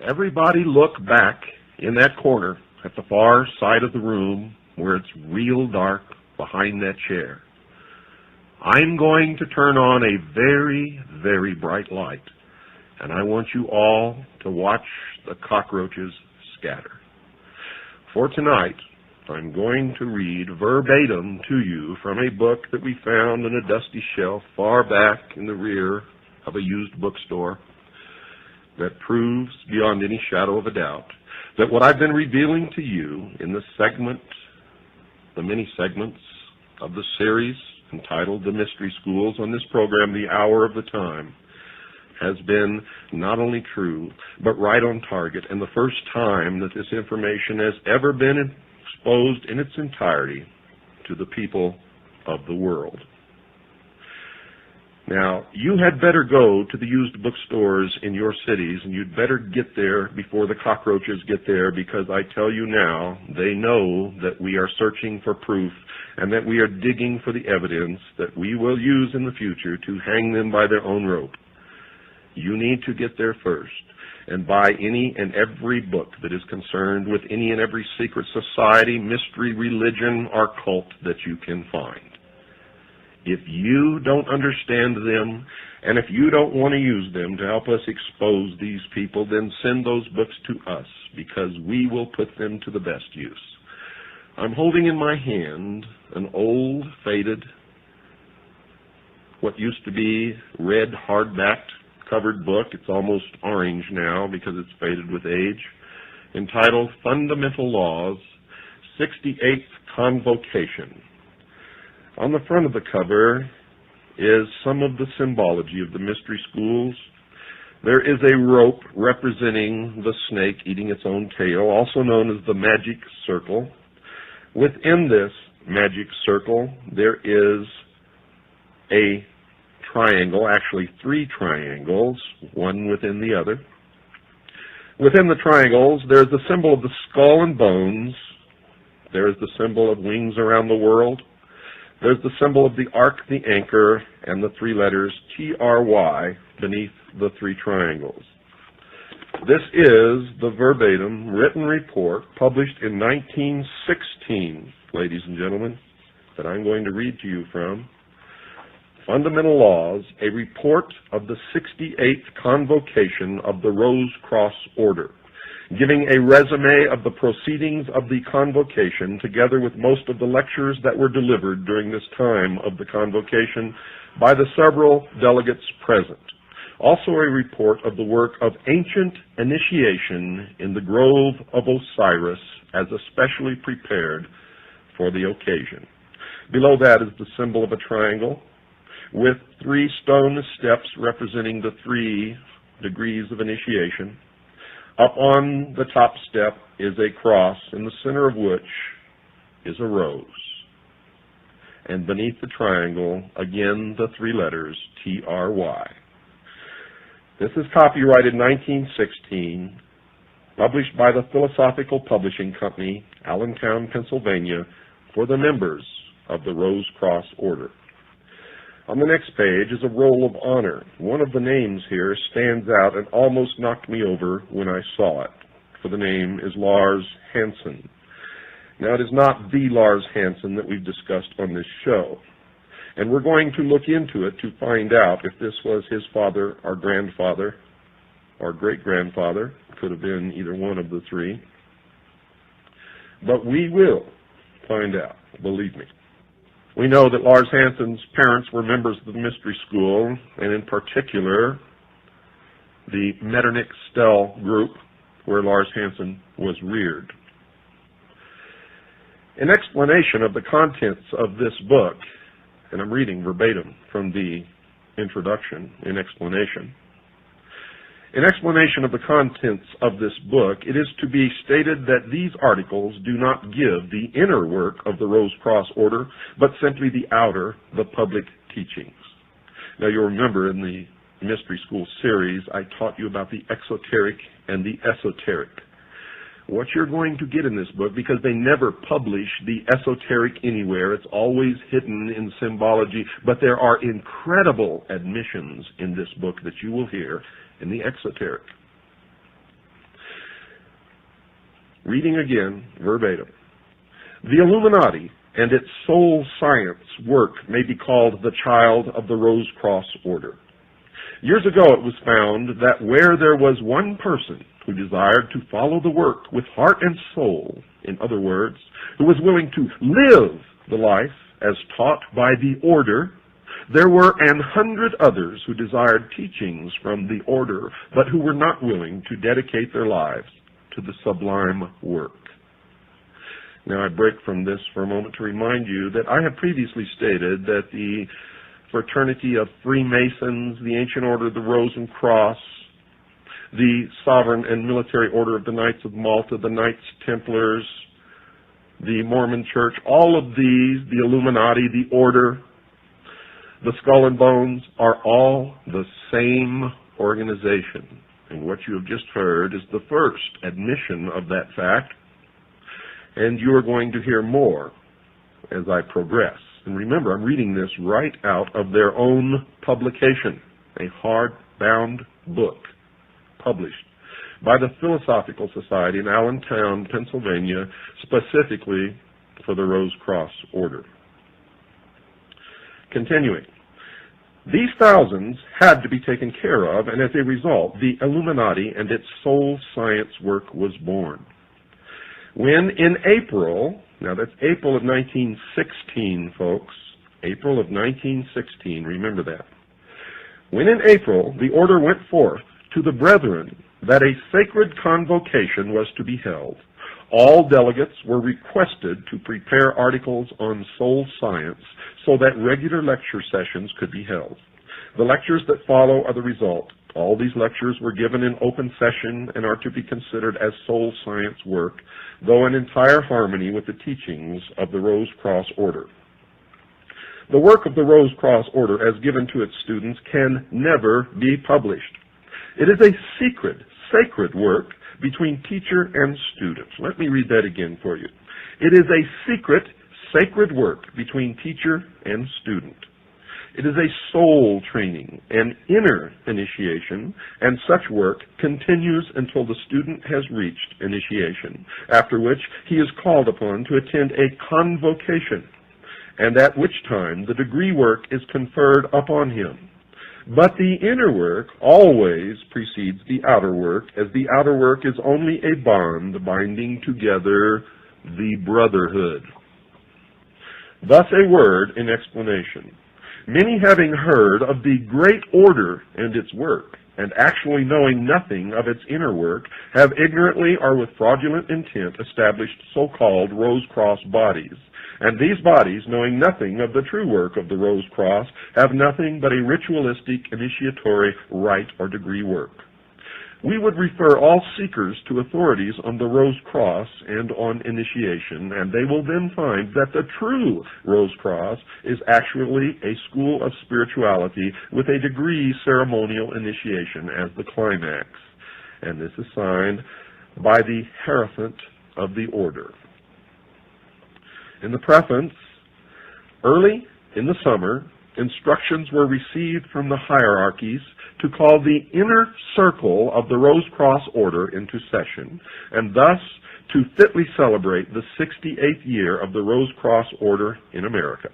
Everybody look back in that corner at the far side of the room where it's real dark behind that chair. I'm going to turn on a very, very bright light, and I want you all to watch the cockroaches scatter. For tonight, I'm going to read verbatim to you from a book that we found in a dusty shelf far back in the rear of a used bookstore that proves beyond any shadow of a doubt that what I've been revealing to you in the many segments of the series entitled The Mystery Schools on this program, The Hour of the Time, has been not only true, but right on target, and the first time that this information has ever been exposed in its entirety to the people of the world. Now, you had better go to the used bookstores in your cities, and you'd better get there before the cockroaches get there, because I tell you now, they know that we are searching for proof and that we are digging for the evidence that we will use in the future to hang them by their own rope. You need to get there first and buy any and every book that is concerned with any and every secret society, mystery, religion, or cult that you can find. If you don't understand them, and if you don't want to use them to help us expose these people, then send those books to us, because we will put them to the best use. I'm holding in my hand an old, faded, what used to be red, hardbacked, covered book. It's almost orange now because it's faded with age, entitled Fundamental Laws, 68th Convocation. On the front of the cover is some of the symbology of the mystery schools. There is a rope representing the snake eating its own tail, also known as the magic circle. Within this magic circle, there is a triangle, actually 3 triangles, one within the other. Within the triangles, there's the symbol of the skull and bones. There is the symbol of wings around the world. There's the symbol of the ark, the anchor, and the 3 letters TRY beneath the 3 triangles. This is the verbatim written report published in 1916, ladies and gentlemen, that I'm going to read to you from. Fundamental Laws, a report of the 68th Convocation of the Rose Cross Order, giving a resume of the proceedings of the convocation, together with most of the lectures that were delivered during this time of the convocation by the several delegates present. Also a report of the work of ancient initiation in the Grove of Osiris as especially prepared for the occasion. Below that is the symbol of a triangle with 3 stone steps representing the 3 degrees of initiation. Up on the top step is a cross, in the center of which is a rose. And beneath the triangle, again, the 3 letters, TRY. This is copyrighted 1916, published by the Philosophical Publishing Company, Allentown, Pennsylvania, for the members of the Rose Cross Order. On the next page is a roll of honor. One of the names here stands out and almost knocked me over when I saw it, for the name is Lars Hansen. Now, it is not the Lars Hansen that we've discussed on this show, and we're going to look into it to find out if this was his father or grandfather or great-grandfather. Could have been either one of the 3. But we will find out, believe me. We know that Lars Hansen's parents were members of the mystery school, and in particular, the Metternich-Stell group, where Lars Hansen was reared. In explanation of the contents of this book, and I'm reading verbatim from the introduction in explanation. In explanation of the contents of this book, it is to be stated that these articles do not give the inner work of the Rose Cross Order, but simply the outer, the public teachings. Now you'll remember in the Mystery School series, I taught you about the exoteric and the esoteric. What you're going to get in this book, because they never publish the esoteric anywhere, it's always hidden in symbology, but there are incredible admissions in this book that you will hear in the exoteric. Reading again, verbatim. The Illuminati and its soul science work may be called the child of the Rose Cross Order. Years ago it was found that where there was one person who desired to follow the work with heart and soul, in other words, who was willing to live the life as taught by the order, there were 100 others who desired teachings from the order, but who were not willing to dedicate their lives to the sublime work. Now I break from this for a moment to remind you that I have previously stated that the fraternity of Freemasons, the Ancient Order of the Rose and Cross, the Sovereign and Military Order of the Knights of Malta, the Knights Templars, the Mormon Church, all of these, the Illuminati, the Order, the Skull and Bones, are all the same organization. And what you have just heard is the first admission of that fact, and you are going to hear more as I progress. And remember, I'm reading this right out of their own publication, a hardbound book published by the Philosophical Society in Allentown, Pennsylvania, specifically for the Rose Cross Order. Continuing. These thousands had to be taken care of, and as a result, the Illuminati and its soul science work was born. When in April, now that's April of 1916, folks, April of 1916, remember that. When in April the order went forth to the brethren that a sacred convocation was to be held, all delegates were requested to prepare articles on soul science so that regular lecture sessions could be held. The lectures that follow are the result. All these lectures were given in open session and are to be considered as soul science work, though in entire harmony with the teachings of the Rose Cross Order. The work of the Rose Cross Order as given to its students can never be published. It is a secret, sacred work between teacher and student. Let me read that again for you. It is a secret, sacred work between teacher and student. It is a soul training, an inner initiation, and such work continues until the student has reached initiation, after which he is called upon to attend a convocation, and at which time the degree work is conferred upon him. But the inner work always precedes the outer work, as the outer work is only a bond binding together the brotherhood. Thus a word in explanation. Many having heard of the great order and its work, and actually knowing nothing of its inner work, have ignorantly or with fraudulent intent established so-called Rose Cross bodies. And these bodies, knowing nothing of the true work of the Rose Cross, have nothing but a ritualistic, initiatory, rite or degree work. We would refer all seekers to authorities on the Rose Cross and on initiation, and they will then find that the true Rose Cross is actually a school of spirituality with a degree ceremonial initiation as the climax. And this is signed by the Hierophant of the Order. In the preface, early in the summer, instructions were received from the hierarchies to call the inner circle of the Rose Cross Order into session, and thus to fitly celebrate the 68th year of the Rose Cross Order in America.